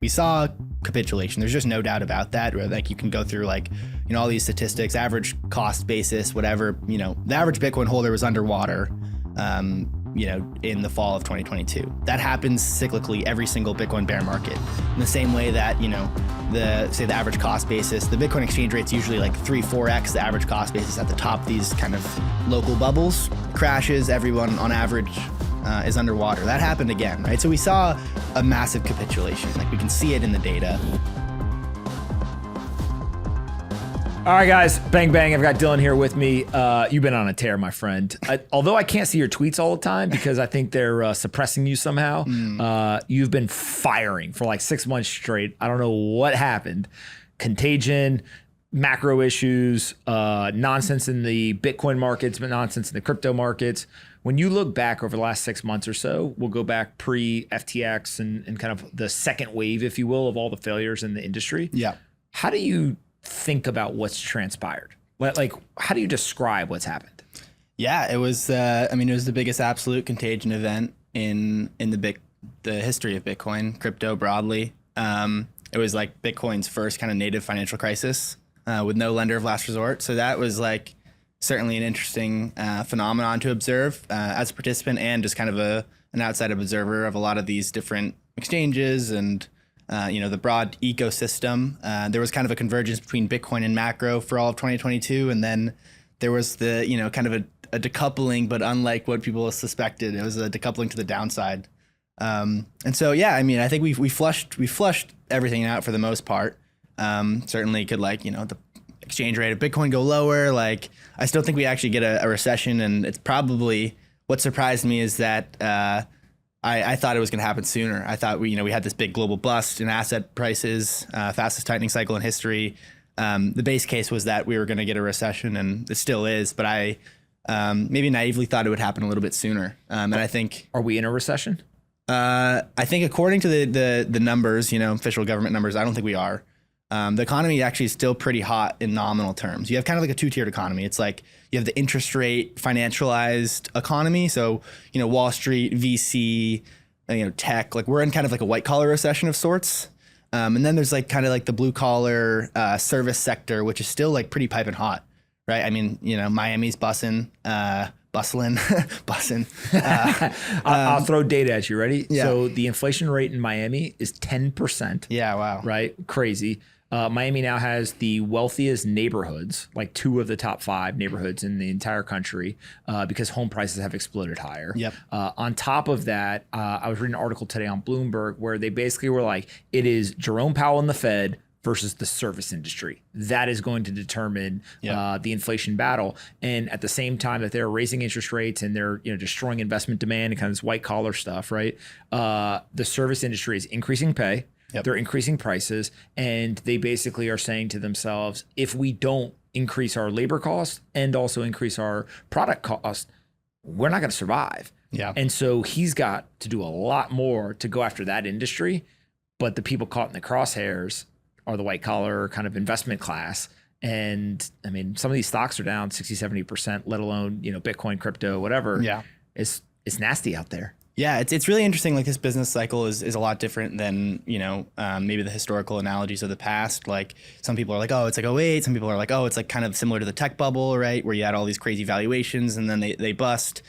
we saw capitulation. There's just no doubt about that. Where like you can go through like, all these statistics, average cost basis, whatever, the average Bitcoin holder was underwater, in the fall of 2022. That happens cyclically every single Bitcoin bear market. In the same way that, the average cost basis, the Bitcoin exchange rate's usually like 3-4x the average cost basis at the top. These kind of local bubbles crashes, everyone on average is underwater. That happened again, right? So we saw a massive capitulation. Like we can see it in the data. All right, guys, bang, bang. I've got Dylan here with me. You've been on a tear, my friend. Although I can't see your tweets all the time because I think they're suppressing you somehow, you've been firing for like 6 months straight. I don't know what happened. Contagion, macro issues, nonsense in the Bitcoin markets, but nonsense in the crypto markets. When you look back over the last 6 months or so, we'll go back pre-FTX and kind of the second wave, if you will, of all the failures in the industry. Yeah. How do you think about what's transpired? Like, how do you describe what's happened? Yeah, it was, it was the biggest absolute contagion event in the history of Bitcoin, crypto broadly. It was like Bitcoin's first kind of native financial crisis with no lender of last resort. So that was like certainly an interesting phenomenon to observe as a participant and just kind of an outside observer of a lot of these different exchanges and the broad ecosystem. There was kind of a convergence between Bitcoin and macro for all of 2022. And then there was the, kind of a decoupling, but unlike what people suspected, it was a decoupling to the downside. And so, yeah, I think we flushed everything out for the most part. Certainly could the exchange rate of Bitcoin go lower. Like I still think we actually get a recession, and it's probably what surprised me is that, I thought it was going to happen sooner. I thought we had this big global bust in asset prices, fastest tightening cycle in history. The base case was that we were going to get a recession, and it still is. But I maybe naively thought it would happen a little bit sooner. And I think, are we in a recession? I think according to the numbers, official government numbers, I don't think we are. The economy actually is still pretty hot in nominal terms. You have kind of like a two-tiered economy. It's like you have the interest rate financialized economy. So, Wall Street, VC, tech, like we're in kind of like a white collar recession of sorts. And then there's like kind of like the blue collar service sector, which is still like pretty piping hot, right? Miami's bustling. I'll throw data at you. Ready? Yeah. So the inflation rate in Miami is 10%. Yeah. Wow. Right? Crazy. Miami now has the wealthiest neighborhoods, like 2 of the top 5 neighborhoods in the entire country, because home prices have exploded higher. Yep. On top of that, I was reading an article today on Bloomberg where they basically were like, it is Jerome Powell and the Fed versus the service industry. That is going to determine the inflation battle. And at the same time that they're raising interest rates and they're destroying investment demand and kind of this white collar stuff, right? The service industry is increasing pay. Yep. They're increasing prices, and they basically are saying to themselves, if we don't increase our labor costs and also increase our product costs, we're not going to survive. Yeah. And so he's got to do a lot more to go after that industry. But the people caught in the crosshairs are the white collar kind of investment class. And some of these stocks are down 60, 70%, let alone, Bitcoin, crypto, whatever. Yeah. It's nasty out there. Yeah, it's really interesting. Like this business cycle is a lot different than, maybe the historical analogies of the past. Like some people are like, oh, it's like '08. Some people are like, oh, it's like kind of similar to the tech bubble, right? Where you had all these crazy valuations and then they bust.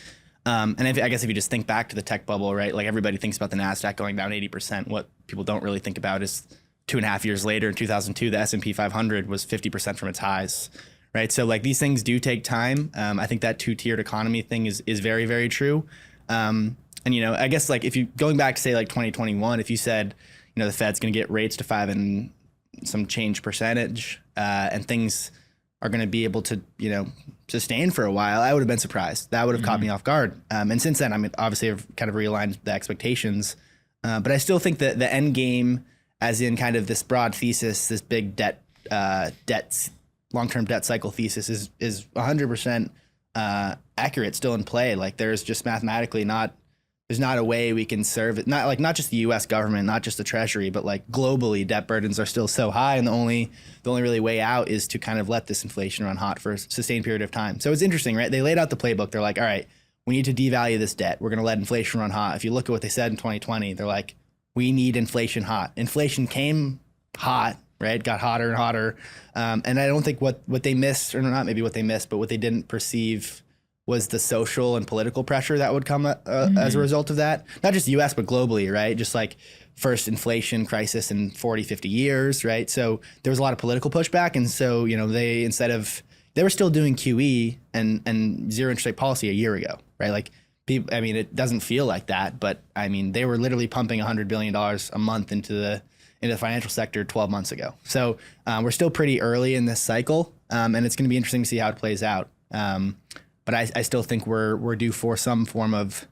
I guess if you just think back to the tech bubble, right? Like everybody thinks about the NASDAQ going down 80%. What people don't really think about is 2.5 years later in 2002, the S&P 500 was 50% from its highs, right? So like these things do take time. I think that two-tiered economy thing is very, very true. I guess like if you going back to say like 2021, if you said, the Fed's going to get rates to 5 and some change percentage and things are going to be able to, sustain for a while, I would have been surprised. That would have caught me off guard. And since then, obviously I've kind of realigned the expectations. But I still think that the end game, as in kind of this broad thesis, this big long-term debt cycle thesis is 100% accurate, still in play. Like there's just mathematically there's not a way we can serve it. Not just the U.S. government, not just the Treasury, but like globally, debt burdens are still so high, and the only really way out is to kind of let this inflation run hot for a sustained period of time. So it's interesting, right? They laid out the playbook. They're like, all right, we need to devalue this debt. We're going to let inflation run hot. If you look at what they said in 2020, they're like, we need inflation hot. Inflation came hot, right? Got hotter and hotter. And I don't think what they missed, or not maybe what they missed, but what they didn't perceive was the social and political pressure that would come as a result of that. Not just the US, but globally, right? Just like first inflation crisis in 40, 50 years, right? So there was a lot of political pushback. And so, they were still doing QE and zero interest rate policy a year ago, right? Like, people, I mean, it doesn't feel like that, but I mean, they were literally pumping $100 billion a month into the financial sector 12 months ago. So we're still pretty early in this cycle, and it's going to be interesting to see how it plays out. But I still think we're due for some form of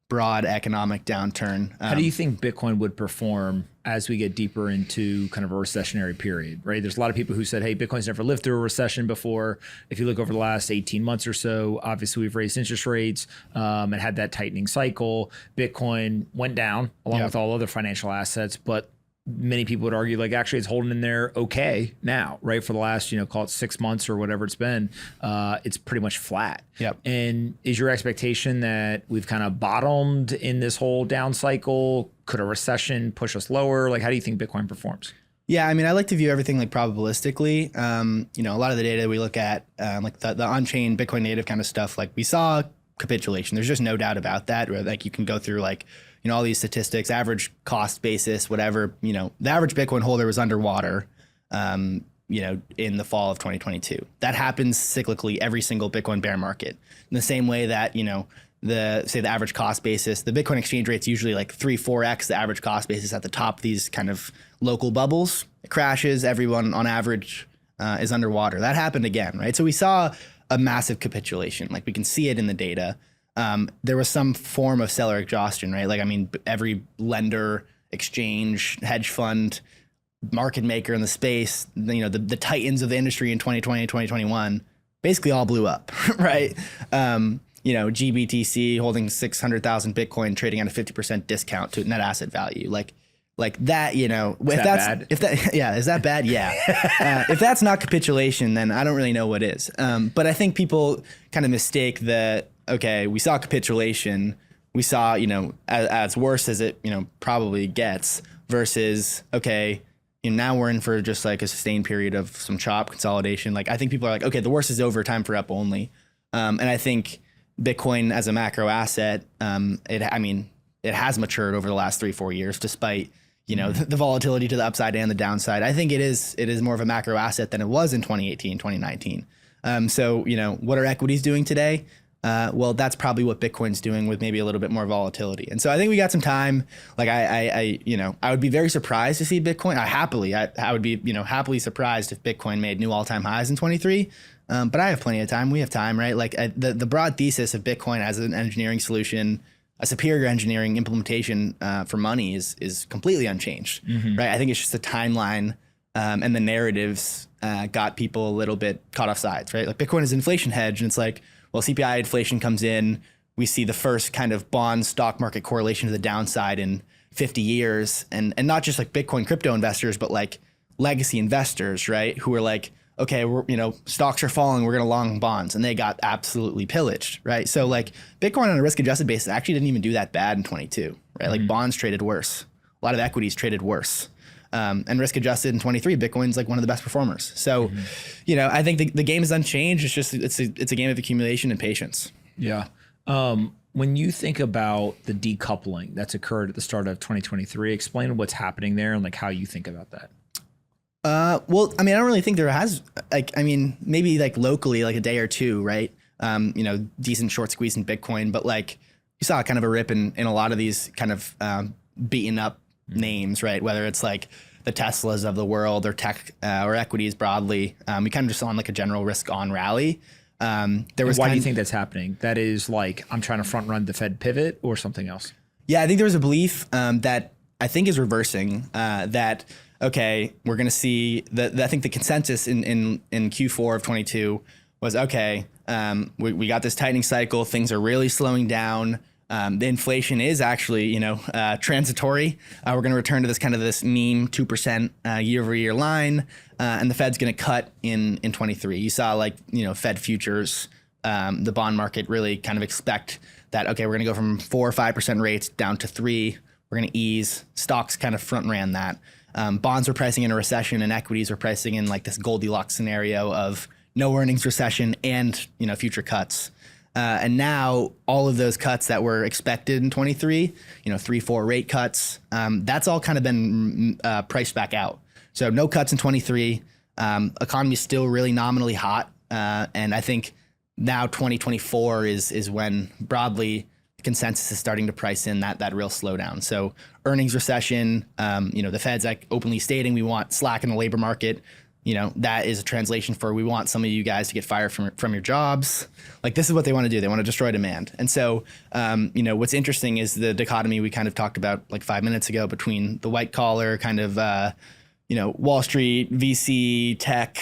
broad economic downturn. How do you think Bitcoin would perform as we get deeper into kind of a recessionary period, right? There's a lot of people who said, hey, Bitcoin's never lived through a recession before. If you look over the last 18 months or so, obviously we've raised interest rates and had that tightening cycle. Bitcoin went down along with all other financial assets, but many people would argue like actually it's holding in there okay now, right? For the last, call it 6 months or whatever it's been, it's pretty much flat. Yep. And is your expectation that we've kind of bottomed in this whole down cycle? Could a recession push us lower? Like, how do you think Bitcoin performs? Yeah, I mean, I like to view everything like probabilistically. A lot of the data we look at, like the on-chain Bitcoin native kind of stuff, like we saw capitulation. There's just no doubt about that. Where like you can go through like, all these statistics, average cost basis, whatever, the average Bitcoin holder was underwater, in the fall of 2022. That happens cyclically every single Bitcoin bear market. In the same way that, the average cost basis, the Bitcoin exchange rate's usually like 3-4x the average cost basis at the top of these kind of local bubbles. It crashes, everyone on average is underwater. That happened again, right? So we saw a massive capitulation. Like we can see it in the data. There was some form of seller exhaustion, right? Like, I mean, every lender, exchange, hedge fund, market maker in the space, the titans of the industry in 2020 and 2021 basically all blew up, right? GBTC holding 600,000 Bitcoin trading at a 50% discount to net asset value. Like that, is that bad? Yeah. If that's not capitulation, then I don't really know what is. But I think people kind of mistake that, okay, we saw capitulation, we saw, as worse as it, probably gets versus, okay, now we're in for just like a sustained period of some chop consolidation. Like I think people are like, okay, the worst is over, time for up only. And I think Bitcoin as a macro asset, it has matured over the last 3-4 years, despite, the volatility to the upside and the downside. I think it is more of a macro asset than it was in 2018, 2019. What are equities doing today? Well, that's probably what Bitcoin's doing with maybe a little bit more volatility. And so I think we got some time. Like I would be very surprised to see Bitcoin. I would be, happily surprised if Bitcoin made new all-time highs in 23. But I have plenty of time. We have time, right? Like the broad thesis of Bitcoin as an engineering solution, a superior engineering implementation for money is completely unchanged, right? I think it's just the timeline and the narratives got people a little bit caught off sides, right? Like Bitcoin is an inflation hedge, and it's like, well, CPI inflation comes in, we see the first kind of bond stock market correlation to the downside in 50 years. And not just like Bitcoin crypto investors, but like legacy investors, right? Who are like, okay, stocks are falling, we're going to long bonds. And they got absolutely pillaged, right? So like Bitcoin on a risk adjusted basis actually didn't even do that bad in 22, right? Like bonds traded worse. A lot of equities traded worse. And risk adjusted in 23, Bitcoin's like one of the best performers. So, I think the game is unchanged. It's just, it's a game of accumulation and patience. Yeah. When you think about the decoupling that's occurred at the start of 2023, explain what's happening there and like how you think about that. Well, I mean, I don't really think there has, maybe like locally, like a day or two, right? Decent short squeeze in Bitcoin, but like you saw kind of a rip in a lot of these kind of beaten up names, right? Whether it's like the Teslas of the world or tech or equities broadly. We kind of just saw on like a general risk on rally. Why do you think that's happening? That is like, I'm trying to front run the Fed pivot or something else? Yeah, I think there was a belief that I think is reversing that, okay, we're going to see that. I think the consensus in Q4 of 22 was, okay, we got this tightening cycle. Things are really slowing down. The inflation is actually, transitory. We're going to return to this meme 2% year over year line, and the Fed's going to cut in 23. You saw Fed futures, the bond market really kind of expect that, okay, we're going to go from 4 or 5% rates down to 3. we're going to ease. Stocks kind of front ran that. Bonds were pricing in a recession, and equities were pricing in like this Goldilocks scenario of no earnings recession and, you know, future cuts. And now all of those cuts that were expected in 23, you know, 3-4 rate cuts, that's all kind of been priced back out. So no cuts in 23. Economy is still really nominally hot. And I think now 2024 is when broadly consensus is starting to price in that real slowdown. So earnings recession, you know, the Fed's like openly stating we want slack in the labor market. You know, that is a translation for we want some of you guys to get fired from your jobs. Like, this is what they want to do. They want to destroy demand. And so, you know, what's interesting is the dichotomy we kind of talked about like 5 minutes ago between the white collar kind of, you know, Wall Street, VC, tech,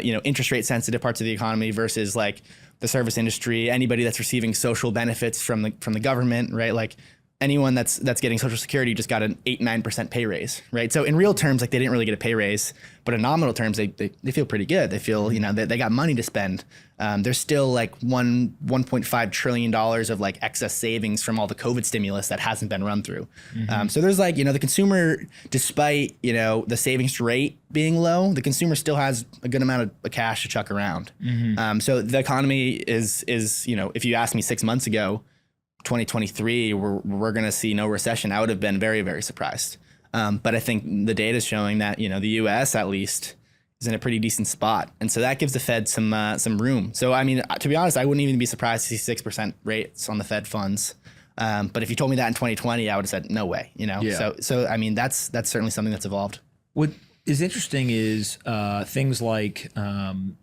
you know, interest rate sensitive parts of the economy versus like the service industry, anybody that's receiving social benefits from the government, right? Like, anyone that's getting Social Security just got an 8-9% pay raise, right? So in real terms, like, they didn't really get a pay raise, but in nominal terms, they feel pretty good. They feel, you know, they got money to spend. There's still like $1.5 trillion of like excess savings from all the COVID stimulus that hasn't been run through. So there's like, you know, the consumer, despite, you know, the savings rate being low, the consumer still has a good amount of cash to chuck around. So the economy is, you know, if you asked me 6 months ago, 2023, we're going to see no recession, I would have been very, very surprised. But I think the data is showing that, you know, the U.S. at least is in a pretty decent spot. And so that gives the Fed some room. So, I mean, to be honest, I wouldn't even be surprised to see 6% rates on the Fed funds. But if you told me that in 2020, I would have said, no way, you know? Yeah. So I mean, that's certainly something that's evolved. What is interesting is things like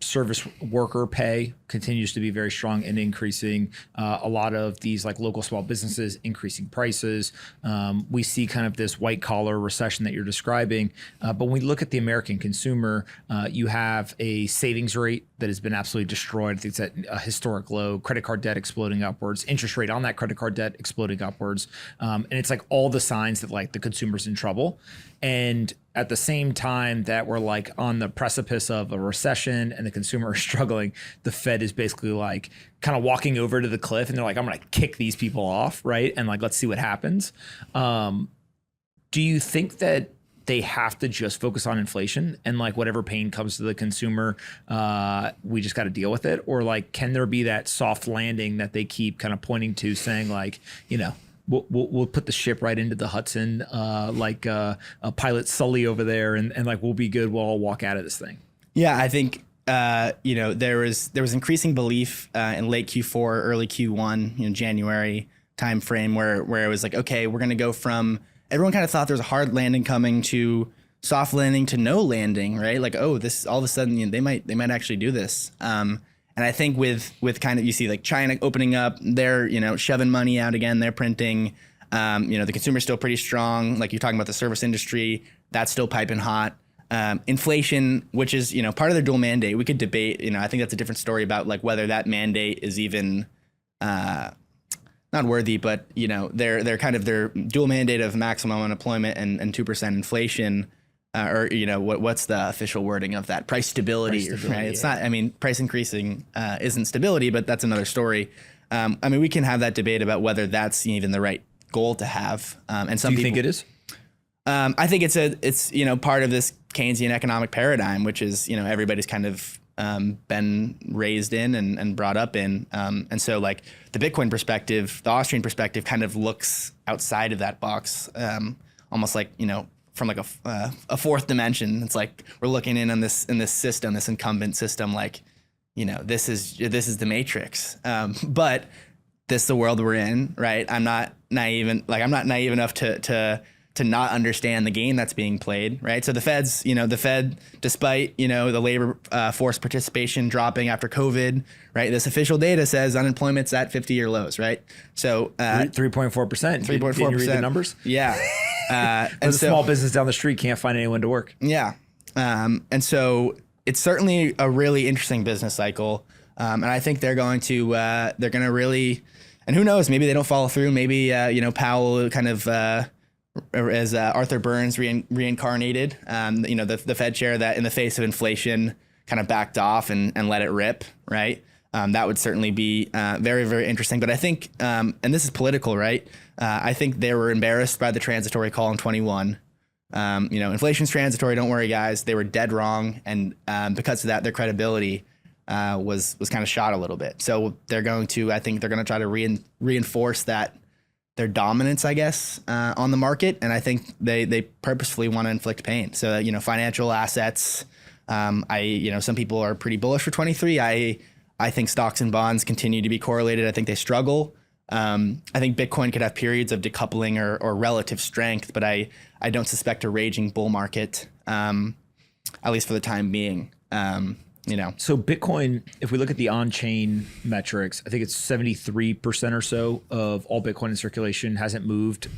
service worker pay continues to be very strong and increasing. A lot of these like local small businesses increasing prices. We see kind of this white collar recession that you're describing. But when we look at the American consumer, you have a savings rate that has been absolutely destroyed. I think it's at a historic low, credit card debt exploding upwards, interest rate on that credit card debt exploding upwards. And it's like all the signs that like the consumer's in trouble. And at the same time that we're like on the precipice of a recession and the consumer is struggling, the Fed is basically like kind of walking over to the cliff and they're like, I'm going to kick these people off, right? And like, let's see what happens. Do you think that they have to just focus on inflation and like whatever pain comes to the consumer, we just got to deal with it? Or like, can there be that soft landing that they keep kind of pointing to, saying like, you know, we'll put the ship right into the Hudson, like a Pilot Sully over there, and like we'll be good. We'll all walk out of this thing. Yeah, I think you know, there was increasing belief in late Q4, early Q1, you know, January timeframe where it was like, okay, we're going to go from, everyone kind of thought there was a hard landing coming to soft landing to no landing, right? Like, oh, this all of a sudden, you know, they might actually do this. And I think with kind of, you see like China opening up, they're, you know, shoving money out again, they're printing, you know, the consumer's still pretty strong. Like you're talking about the service industry, that's still piping hot. Inflation, which is, you know, part of their dual mandate, we could debate, you know, I think that's a different story about like whether that mandate is even not worthy, but, you know, they're kind of their dual mandate of maximum unemployment and 2% inflation. Or, you know, what's the official wording of that? Price stability, right? It's not, I mean, price increasing isn't stability, but that's another story. I mean, we can have that debate about whether that's even the right goal to have. And some Do you think it is? I think it's, you know, part of this Keynesian economic paradigm, which is, you know, everybody's kind of been raised in and brought up in. And so like the Bitcoin perspective, the Austrian perspective kind of looks outside of that box, almost like, you know, from like a fourth dimension. It's like we're looking in on this system, this incumbent system, like, you know, this is the matrix. But this is the world we're in, right? I'm not naive enough to not understand the game that's being played, right? So the Fed, despite, you know, the labor force participation dropping after COVID, right? This official data says unemployment's at 50-year lows, right? So 3.4%. 3.4%. Did you read the numbers? Yeah. And a small business down the street can't find anyone to work. Yeah. And so it's certainly a really interesting business cycle. And I think they're going to really, and who knows, maybe they don't follow through. Maybe, you know, Powell kind of, as Arthur Burns reincarnated, you know, the Fed chair that in the face of inflation kind of backed off and let it rip, right? That would certainly be very, very interesting. But I think, and this is political, right? I think they were embarrassed by the transitory call in 21. Inflation's transitory. Don't worry, guys. They were dead wrong. And because of that, their credibility was kind of shot a little bit. So I think they're going to try to reinforce their dominance, I guess, on the market. And I think they purposefully want to inflict pain. So, financial assets, some people are pretty bullish for 23. I think stocks and bonds continue to be correlated. I think they struggle. I think Bitcoin could have periods of decoupling or relative strength, but I don't suspect a raging bull market, at least for the time being. So Bitcoin, if we look at the on-chain metrics, I think it's 73% or so of all Bitcoin in circulation hasn't moved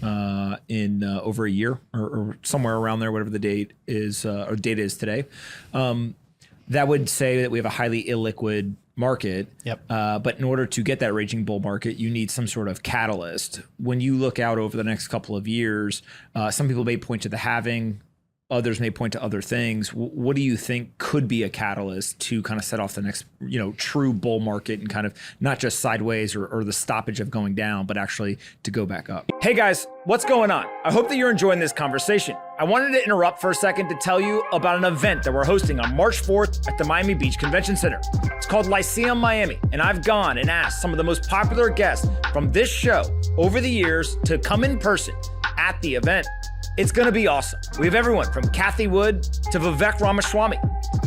in over a year or somewhere around there, whatever the date is or data is today. That would say that we have a highly illiquid market. Yep. But in order to get that raging bull market, you need some sort of catalyst. When you look out over the next couple of years, some people may point to the halving. Others may point to other things. What do you think could be a catalyst to kind of set off the next, true bull market and kind of not just sideways or the stoppage of going down, but actually to go back up? Hey guys, what's going on? I hope that you're enjoying this conversation. I wanted to interrupt for a second to tell you about an event that we're hosting on March 4th at the Miami Beach Convention Center. It's called LYCEUM Miami, and I've gone and asked some of the most popular guests from this show over the years to come in person at the event. It's going to be awesome. We have everyone from Cathie Wood to Vivek Ramaswamy,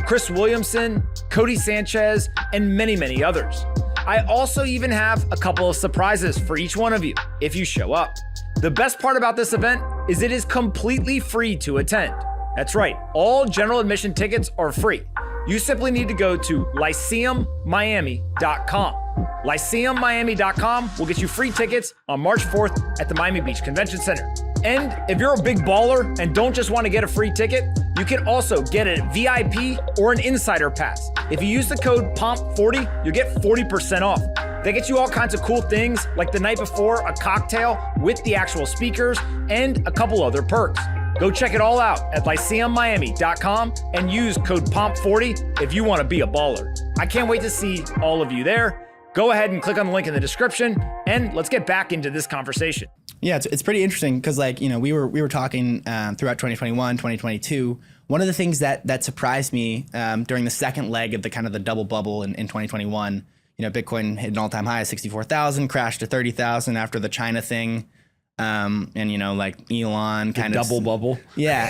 Chris Williamson, Codie Sanchez, and many, many others. I also even have a couple of surprises for each one of you if you show up. The best part about this event is it is completely free to attend. That's right, all general admission tickets are free. You simply need to go to LYCEUMmiami.com. LYCEUMmiami.com will get you free tickets on March 4th at the Miami Beach Convention Center. And if you're a big baller and don't just want to get a free ticket, you can also get a VIP or an insider pass. If you use the code POMP40, you'll get 40% off. They get you all kinds of cool things like the night before a cocktail with the actual speakers and a couple other perks. Go check it all out at LYCEUMmiami.com and use code POMP40 if you want to be a baller. I can't wait to see all of you there. Go ahead and click on the link in the description and let's get back into this conversation. Yeah, it's pretty interesting because we were talking throughout 2021, 2022. One of the things that surprised me during the second leg of the kind of the double bubble in 2021, Bitcoin hit an all-time high of 64,000, crashed to 30,000 after the China thing. And Elon kind of double bubble. Yeah.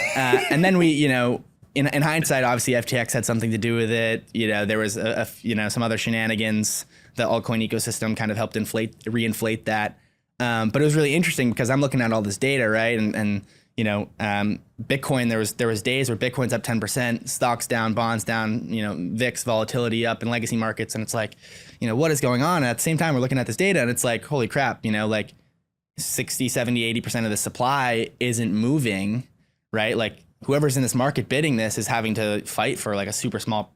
And then in hindsight, obviously FTX had something to do with it. There was some other shenanigans. The altcoin ecosystem kind of helped reinflate that. But it was really interesting because I'm looking at all this data, right? And Bitcoin, there was days where Bitcoin's up 10%, stocks down, bonds down, VIX volatility up in legacy markets. And it's like, what is going on? And at the same time, we're looking at this data and it's like, holy crap, 60, 70, 80% of the supply isn't moving, right? Like whoever's in this market bidding this is having to fight for like a super small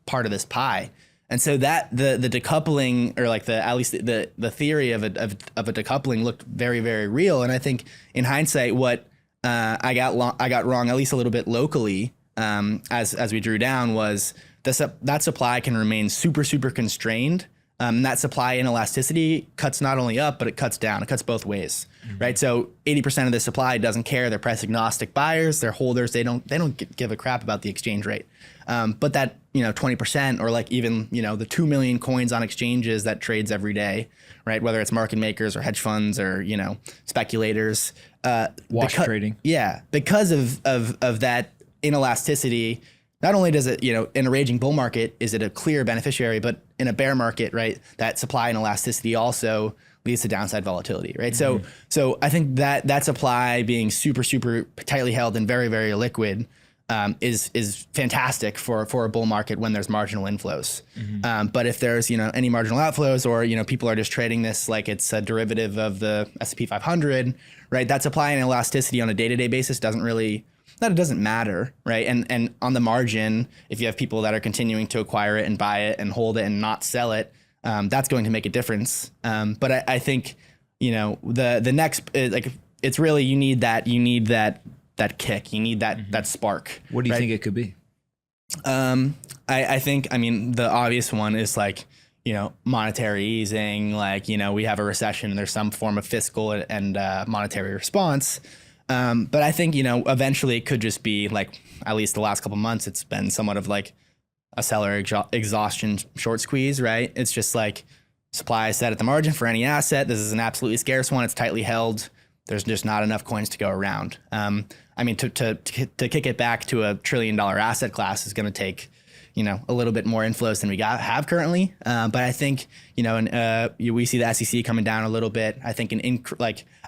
part of this pie. And so that the decoupling or at least the theory of a decoupling looked very, very real. And I think in hindsight, what I got wrong, at least a little bit locally, as we drew down, was that supply can remain super, super constrained. That supply inelasticity cuts not only up, but it cuts down. It cuts both ways, right? So 80% of the supply doesn't care. They're price agnostic buyers. They're holders. They don't give a crap about the exchange rate. But that 20% or like even the 2 million coins on exchanges that trades every day, right? Whether it's market makers or hedge funds or speculators, wash trading. Yeah, because of that inelasticity. Not only does it, in a raging bull market, is it a clear beneficiary, but in a bear market, right, that supply and elasticity also leads to downside volatility, right? Mm-hmm. So I think that supply being super, super tightly held and very, very liquid is fantastic for a bull market when there's marginal inflows. Mm-hmm. But if there's, any marginal outflows or, people are just trading this like it's a derivative of the S&P 500, right, that supply and elasticity on a day-to-day basis doesn't matter, right? And on the margin, if you have people that are continuing to acquire it and buy it and hold it and not sell it, that's going to make a difference. But I think, the next, it's really, you need that kick, you need that spark. What do you right? think it could be? I think, the obvious one is like, monetary easing, like, we have a recession and there's some form of fiscal and monetary response. But I think, eventually it could just be like, at least the last couple months, it's been somewhat of like a seller exhaustion short squeeze, right? It's just like supply is set at the margin for any asset. This is an absolutely scarce one. It's tightly held. There's just not enough coins to go around. To kick it back to $1 trillion asset class is going to take, a little bit more inflows than we have currently. But I think, we see the SEC coming down a little bit. I think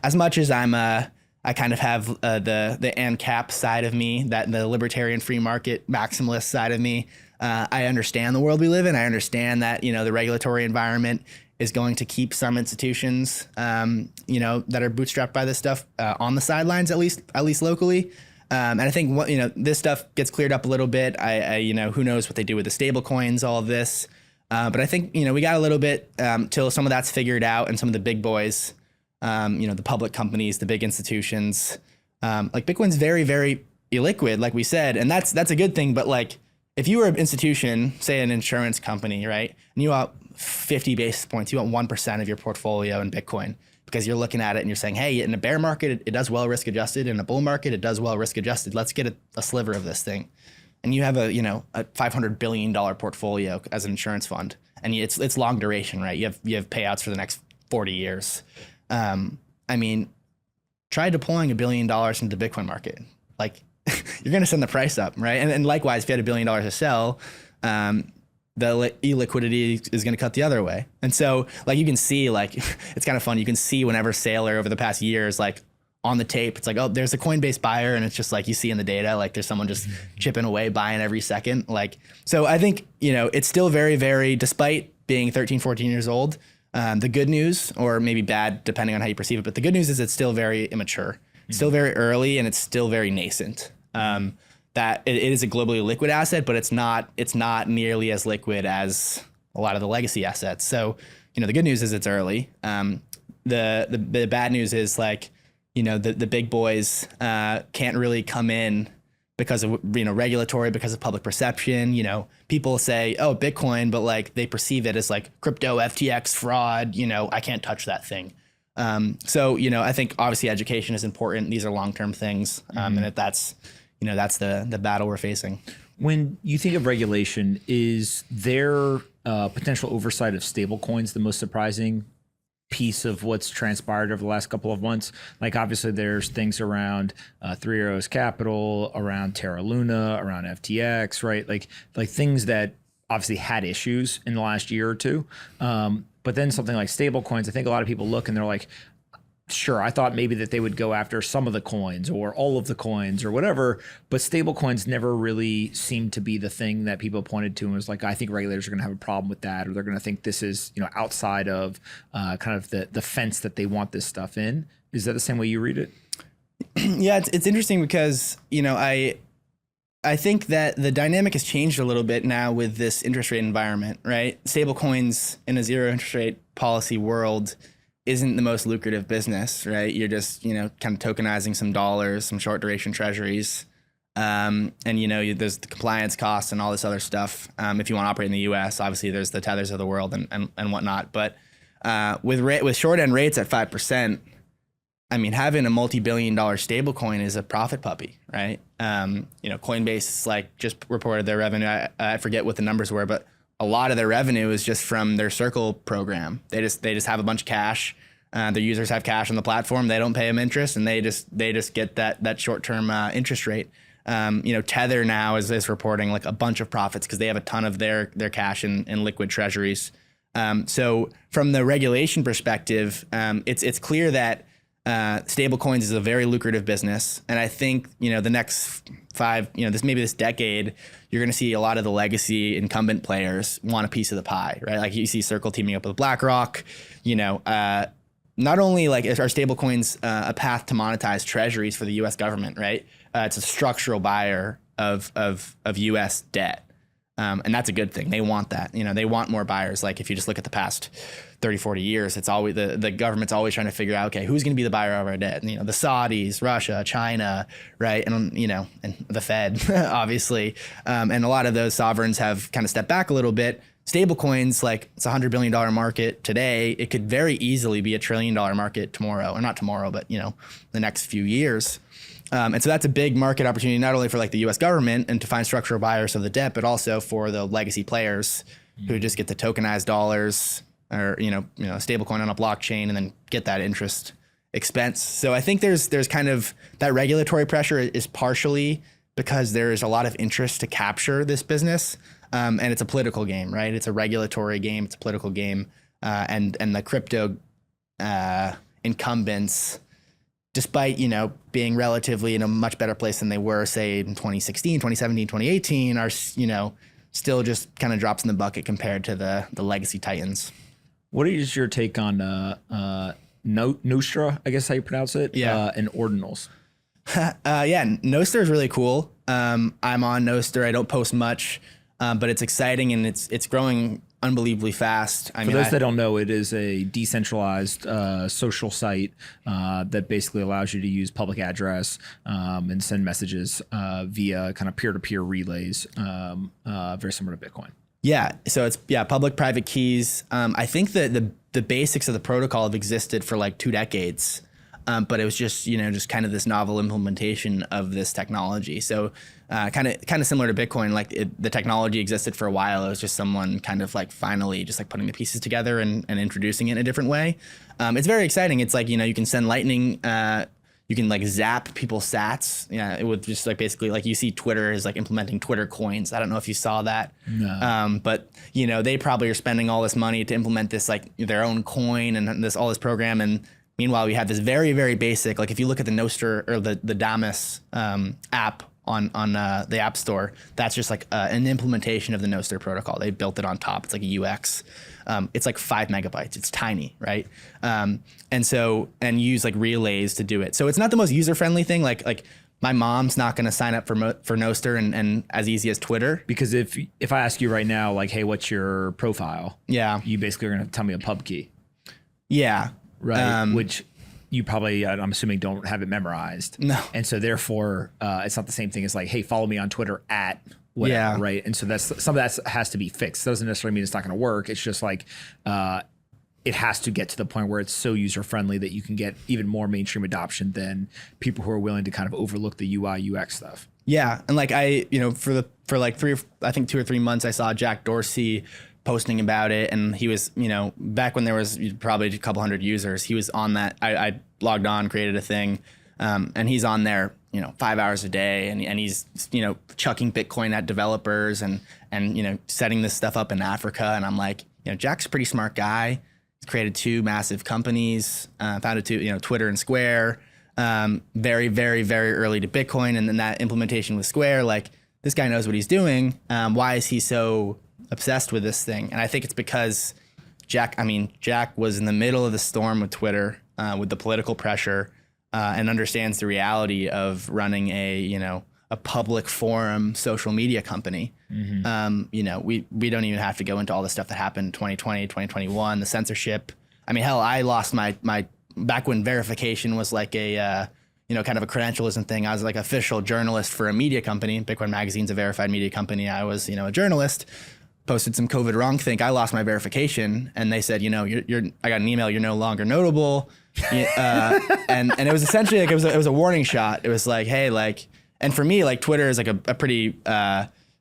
as much as I kind of have the ANCAP side of me, that the libertarian free market maximalist side of me. I understand the world we live in. I understand that, the regulatory environment is going to keep some institutions, that are bootstrapped by this stuff on the sidelines, at least locally. And I think this stuff gets cleared up a little bit. Who knows what they do with the stable coins, all of this. But I think, we got a little bit till some of that's figured out, and some of the big boys, the public companies, the big institutions, like Bitcoin's very, very illiquid, like we said, and that's a good thing. But like, if you were an institution, say an insurance company, right, and you want 50 basis points, you want 1% of your portfolio in Bitcoin, because you're looking at it and you're saying, hey, in a bear market, it does well risk adjusted. In a bull market, it does well risk adjusted. Let's get a sliver of this thing. And you have a $500 billion portfolio as an insurance fund, and it's long duration, right? You have payouts for the next 40 years. Try deploying $1 billion into the Bitcoin market. Like, you're going to send the price up, right? And likewise, if you had $1 billion to sell, the illiquidity is going to cut the other way. And so, like, you can see, like, it's kind of fun. You can see whenever Saylor over the past years, like, on the tape, it's like, oh, there's a Coinbase buyer, and it's just like you see in the data, like there's someone just chipping away, buying every second. Like, so I think, it's still very, very, despite being 13, 14 years old, the good news, or maybe bad, depending on how you perceive it, but the good news is it's still very immature, still very early, and it's still very nascent. That it is a globally liquid asset, but it's not nearly as liquid as a lot of the legacy assets. So, the good news is it's early. The bad news is, like, the big boys can't really come in because of regulatory, because of public perception. People say, oh, Bitcoin, but like they perceive it as like crypto, FTX, fraud. I can't touch that thing. So I think obviously education is important. These are long-term things, and if that's the battle we're facing. When you think of regulation, is there potential oversight of stablecoins the most surprising piece of what's transpired over the last couple of months? Like, obviously there's things around Three Arrows Capital, around Terra Luna, around FTX, right? Like things that obviously had issues in the last year or two. But then something like stablecoins, I think a lot of people look and they're like, sure, I thought maybe that they would go after some of the coins or all of the coins or whatever, but stable coins never really seemed to be the thing that people pointed to and was like, I think regulators are going to have a problem with that, or they're going to think this is, outside of kind of the fence that they want this stuff in. Is that the same way you read it? Yeah, it's interesting because, I think that the dynamic has changed a little bit now with this interest rate environment, right? Stable coins in a zero interest rate policy world isn't the most lucrative business, right? You're just, kind of tokenizing some dollars, some short duration treasuries. And, there's the compliance costs and all this other stuff. If you want to operate in the US, obviously there's the Tethers of the world and whatnot. But with short end rates at 5%, having a multi-billion-dollar stable coin is a profit puppy, right? Coinbase just reported their revenue. I forget what the numbers were, but a lot of their revenue is just from their Circle program. They just have a bunch of cash. Their users have cash on the platform. They don't pay them interest, and they just get that short-term interest rate. Tether now is reporting like a bunch of profits because they have a ton of their cash in liquid treasuries. So from the regulation perspective, it's clear that stable coins is a very lucrative business. And I think, the next this decade, you're going to see a lot of the legacy incumbent players want a piece of the pie, right? Like you see Circle teaming up with BlackRock, not only like are stable coins a path to monetize treasuries for the US government, right? It's a structural buyer of US debt. And that's a good thing. They want that. They want more buyers. Like if you just look at the past 30, 40 years, it's always the government's always trying to figure out, okay, who's going to be the buyer of our debt? The Saudis, Russia, China, right? And, and the Fed, obviously. And a lot of those sovereigns have kind of stepped back a little bit. stablecoins, like it's $100 billion market today. It could very easily be $1 trillion market tomorrow, or not tomorrow, but the next few years. And so that's a big market opportunity, not only for like the U.S. government and to find structural buyers of the debt, but also for the legacy players who just get the tokenized dollars or stablecoin on a blockchain and then get that interest expense. So I think there's kind of that regulatory pressure is partially because there is a lot of interest to capture this business, and it's a political game, right? It's a regulatory game, it's a political game, and the crypto incumbents, despite, being relatively in a much better place than they were, say, in 2016, 2017, 2018, are, still just kind of drops in the bucket compared to the legacy titans. What is your take on Nostr, I guess how you pronounce it, and Ordinals? Nostr is really cool. I'm on Nostr. I don't post much, but it's exciting and it's growing unbelievably fast. For those that don't know, it is a decentralized social site that basically allows you to use public address and send messages via kind of peer-to-peer relays, very similar to Bitcoin. Yeah, so it's public-private keys. I think that the basics of the protocol have existed for like 2 decades, but it was just kind of this novel implementation of this technology. So kind of similar to Bitcoin, like the technology existed for a while. It was just someone kind of like finally just like putting the pieces together and introducing it in a different way. It's very exciting. It's like, you can send lightning. You can like zap people's sats. Yeah, it would just like basically like you see Twitter is like implementing Twitter coins. I don't know if you saw that. No. But they probably are spending all this money to implement this like their own coin and all this program. And meanwhile, we have this very, very basic, like if you look at the Nostr or the Damus app on the App Store, that's just like an implementation of the Nostr protocol. They built it on top. It's like a UX. It's like 5 megabytes. It's tiny, right? And use like relays to do it. So it's not the most user-friendly thing. Like my mom's not going to sign up for Nostr and as easy as Twitter. Because if I ask you right now, like, hey, what's your profile? Yeah. You basically are going to tell me a pub key. Yeah. Right. Which you probably, I'm assuming, don't have it memorized. No. And so therefore, it's not the same thing as like, hey, follow me on Twitter at whatever, yeah. Right. And so some of that has to be fixed. It doesn't necessarily mean it's not going to work. It's just like it has to get to the point where it's so user friendly that you can get even more mainstream adoption than people who are willing to kind of overlook the UI UX stuff. Yeah. And like for like 2 or 3 months, I saw Jack Dorsey posting about it, and he was, back when there was probably a couple hundred users, he was on that. I logged on, created a thing, and he's on there, 5 hours a day, and he's, chucking Bitcoin at developers and setting this stuff up in Africa. And I'm like, Jack's a pretty smart guy. He's created 2 massive companies, founded 2, Twitter and Square, very, very, very early to Bitcoin. And then that implementation with Square, like this guy knows what he's doing. Why is he so obsessed with this thing? And I think it's because Jack was in the middle of the storm with Twitter, with the political pressure, and understands the reality of running a public forum social media company. Mm-hmm. We don't even have to go into all the stuff that happened in 2020, 2021, the censorship. I mean, hell, I lost my back when verification was like a kind of a credentialism thing. I was like official journalist for a media company. Bitcoin Magazine's a verified media company. I was, a journalist. Posted some COVID wrongthink. I lost my verification, and they said, I got an email. You're no longer notable, and it was essentially like it was a warning shot. It was like, hey, like, and for me, like Twitter is like a pretty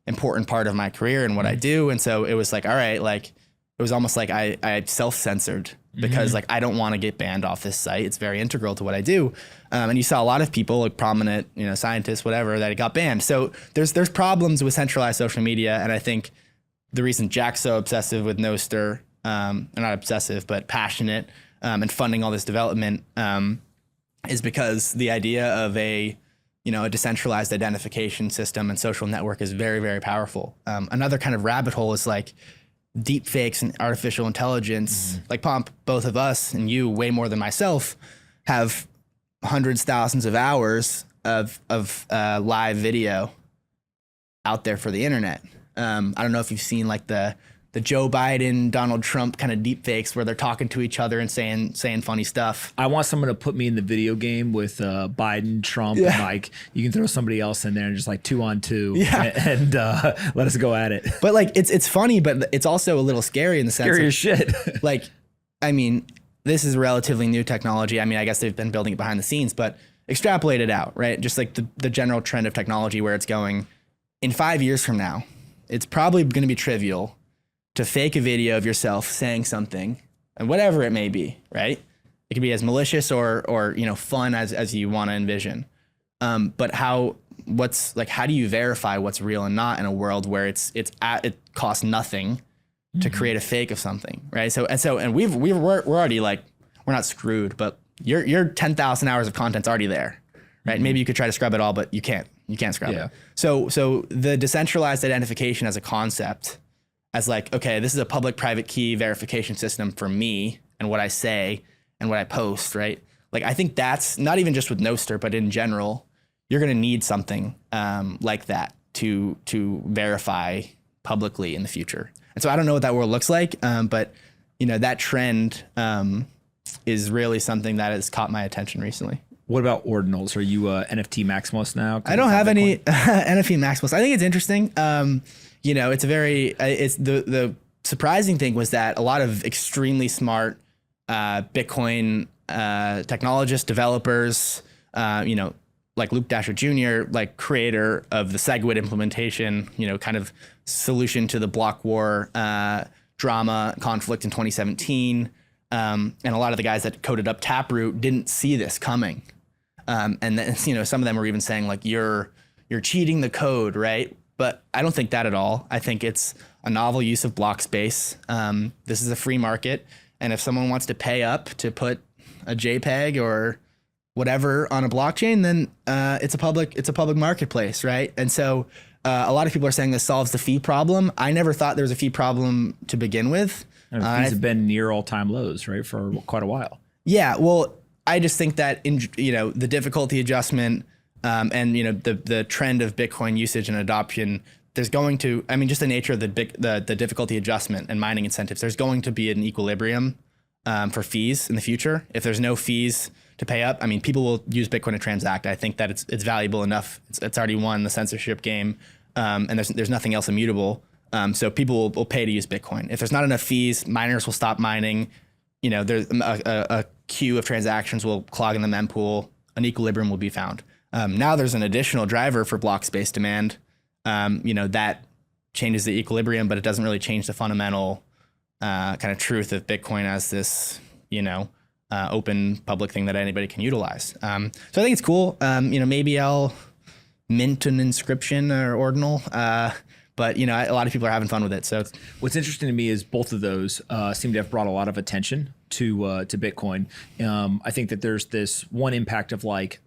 important part of my career and what I do, and so it was like, all right, like it was almost like I self-censored because like I don't want to get banned off this site. It's very integral to what I do, and you saw a lot of people, like prominent, scientists, whatever, that it got banned. So there's problems with centralized social media, and I think the reason Jack's so obsessive with Nostr, not obsessive, but passionate, and funding all this development, is because the idea of a decentralized identification system and social network is very, very powerful. Another kind of rabbit hole is like deep fakes and artificial intelligence. Like Pomp, both of us and you, way more than myself, have hundreds, thousands of hours of live video out there for the internet. I don't know if you've seen like the Joe Biden, Donald Trump kind of deep fakes where they're talking to each other and saying funny stuff. I want someone to put me in the video game with Biden, Trump, and like you can throw somebody else in there and just like 2-on-2 and let us go at it. But like it's funny, but it's also a little scary in the sense Scary of, as shit. like, I mean, this is relatively new technology. I mean, I guess they've been building it behind the scenes, but extrapolate it out, right? Just like the general trend of technology where it's going. In 5 years from now, it's probably going to be trivial to fake a video of yourself saying something, and whatever it may be, right? It can be as malicious or fun as you want to envision. But how do you verify what's real and not in a world where it costs nothing to create a fake of something, right? And we're already like, we're not screwed, but your 10,000 hours of content's already there, right? Maybe you could try to scrub it all, but you can't scrub it. So the decentralized identification as a concept, as like, okay, this is a public-private key verification system for me and what I say and what I post, right? Like, I think that's not even just with Nostr, but in general, you're going to need something like that to verify publicly in the future. And so I don't know what that world looks like, but that trend is really something that has caught my attention recently. What about Ordinals? Are you NFT maximalist now? I don't have any NFT maximalist. I think it's interesting. It's the surprising thing was that a lot of extremely smart Bitcoin technologists, developers, like Luke Dasher Jr., like creator of the SegWit implementation, kind of solution to the block war drama conflict in 2017. And a lot of the guys that coded up Taproot didn't see this coming. And then, some of them were even saying like, you're cheating the code, right? But I don't think that at all. I think it's a novel use of block space. This is a free market. And if someone wants to pay up to put a JPEG or whatever on a blockchain, then it's a public marketplace, right? And so a lot of people are saying this solves the fee problem. I never thought there was a fee problem to begin with. And fees have been near all-time lows, right, for quite a while. Yeah, well, I just think that the difficulty adjustment and the trend of Bitcoin usage and adoption, there's going to, just the nature of the difficulty adjustment and mining incentives, there's going to be an equilibrium for fees in the future. If there's no fees to pay up, people will use Bitcoin to transact. I think that it's valuable enough. It's already won the censorship game, and there's nothing else immutable. So people will pay to use Bitcoin. If there's not enough fees, miners will stop mining. There's a queue of transactions will clog in the mempool. An equilibrium will be found. Now there's an additional driver for block space demand. That changes the equilibrium, but it doesn't really change the fundamental kind of truth of Bitcoin as this, open public thing that anybody can utilize. So I think it's cool. Maybe I'll mint an inscription or ordinal. But a lot of people are having fun with it. So what's interesting to me is both of those seem to have brought a lot of attention to Bitcoin. I think that there's this one impact of like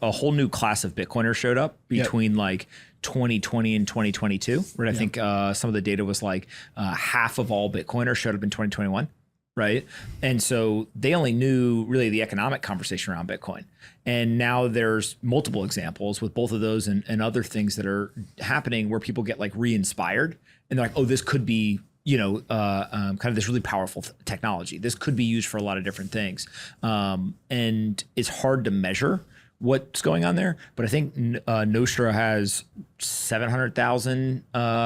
a whole new class of Bitcoiners showed up between like 2020 and 2022. Right, I think some of the data was like half of all Bitcoiners showed up in 2021. Right. And so they only knew really the economic conversation around Bitcoin. And now there's multiple examples with both of those and other things that are happening where people get like re-inspired and they're like, oh, this could be, kind of this really powerful technology. This could be used for a lot of different things. And it's hard to measure what's going on there. But I think Nostr has 700,000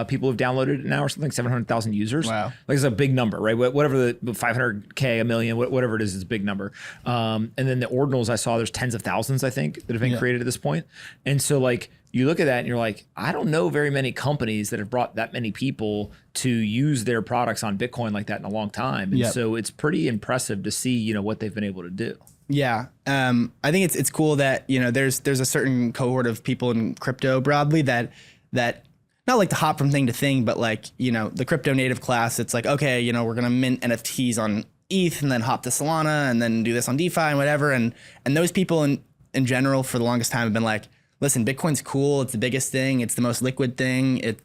people who've downloaded it now or something, 700,000 users. Wow. Like it's a big number, right? Whatever the 500K, a million, whatever it is, it's a big number. And then the ordinals I saw, there's tens of thousands, I think, that have been created at this point. And so like, you look at that and you're like, I don't know very many companies that have brought that many people to use their products on Bitcoin like that in a long time. And so it's pretty impressive to see, what they've been able to do. Yeah. I think it's cool that, there's a certain cohort of people in crypto broadly that not like to hop from thing to thing, but like, the crypto native class, it's like, okay, we're going to mint NFTs on ETH and then hop to Solana and then do this on DeFi and whatever. And those people in general for the longest time have been like, listen, Bitcoin's cool. It's the biggest thing. It's the most liquid thing. It,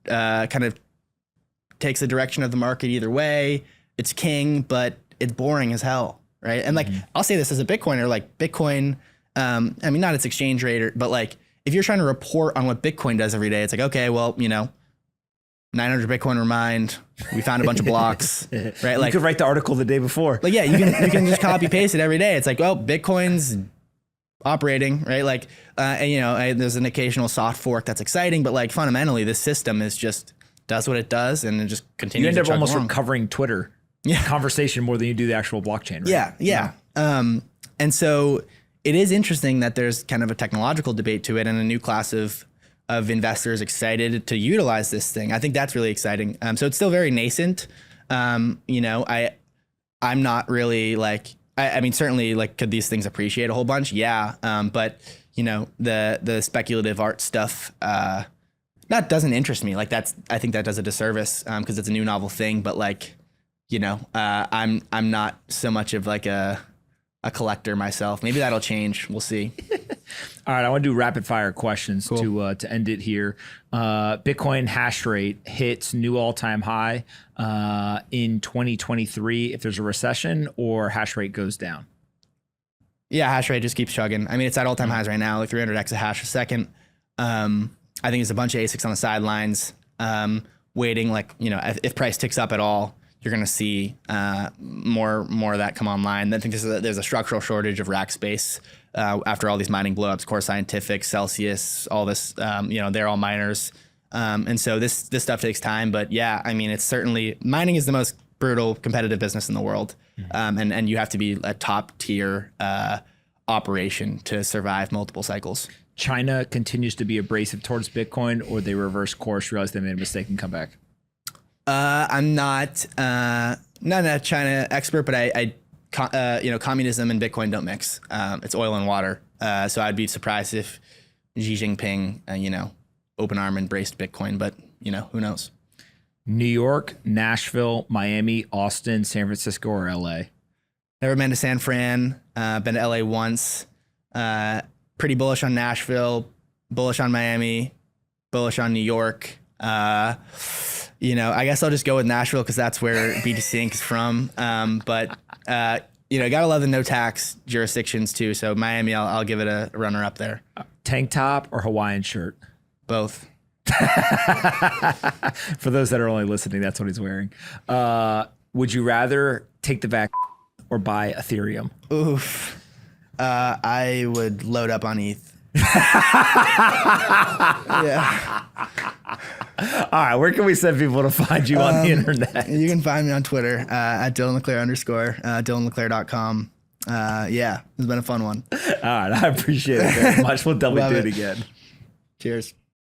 kind of takes the direction of the market either way. It's king, but it's boring as hell. Right. And like, I'll say this as a Bitcoiner, like Bitcoin, not its exchange rate, but like if you're trying to report on what Bitcoin does every day, it's like, okay, well, 900 Bitcoin were mined. We found a bunch of blocks, right? Like, you could write the article the day before. Like, yeah, you can just copy paste it every day. It's like, well, Bitcoin's operating, right? Like, and there's an occasional soft fork that's exciting, but like fundamentally, this system is just does what it does and it just continues. You end to up chug almost along. recovering Twitter conversation more than you do the actual blockchain, right? Yeah. And so it is interesting that there's kind of a technological debate to it and a new class of investors excited to utilize this thing. I think that's really exciting. So it's still very nascent. I'm not really like, I mean, certainly like, could these things appreciate a whole bunch? Yeah. But the speculative art stuff, that doesn't interest me. Like I think that does a disservice, cause it's a new novel thing, but like, I'm not so much of like a collector myself. Maybe that'll change. We'll see. All right, I want to do rapid fire questions to end it here. Bitcoin hash rate hits new all-time high in 2023 if there's a recession, or hash rate goes down? Yeah, hash rate just keeps chugging. I mean, it's at all-time highs right now, like 300 exahash a second. I think there's a bunch of ASICs on the sidelines waiting. Like, if price ticks up at all, you're going to see more of that come online. I think there's a structural shortage of rack space after all these mining blowups. Core Scientific, Celsius, all this, they're all miners. And so this stuff takes time. But yeah, I mean, it's certainly, mining is the most brutal competitive business in the world. And you have to be a top tier operation to survive multiple cycles. China continues to be abrasive towards Bitcoin, or they reverse course, realize they made a mistake and come back? I'm not a China expert, but communism and Bitcoin don't mix. It's oil and water. So I'd be surprised if Xi Jinping, open arm embraced Bitcoin, but who knows? New York, Nashville, Miami, Austin, San Francisco, or LA? Never been to San Fran. Been to LA once. Pretty bullish on Nashville, bullish on Miami, bullish on New York. I guess I'll just go with Nashville because that's where BTC Inc. is from. But gotta love the no tax jurisdictions too. So Miami, I'll give it a runner up there. Tank top or Hawaiian shirt? Both. For those that are only listening, that's what he's wearing. Would you rather take the vaccine or buy Ethereum? Oof. I would load up on ETH. Yeah. All right, where can we send people to find you on the internet? You can find me on Twitter at @DylanLeClair_, DylanLeClair.com. Yeah, it's been a fun one. All right, I appreciate it very much. We'll definitely do it again. Cheers.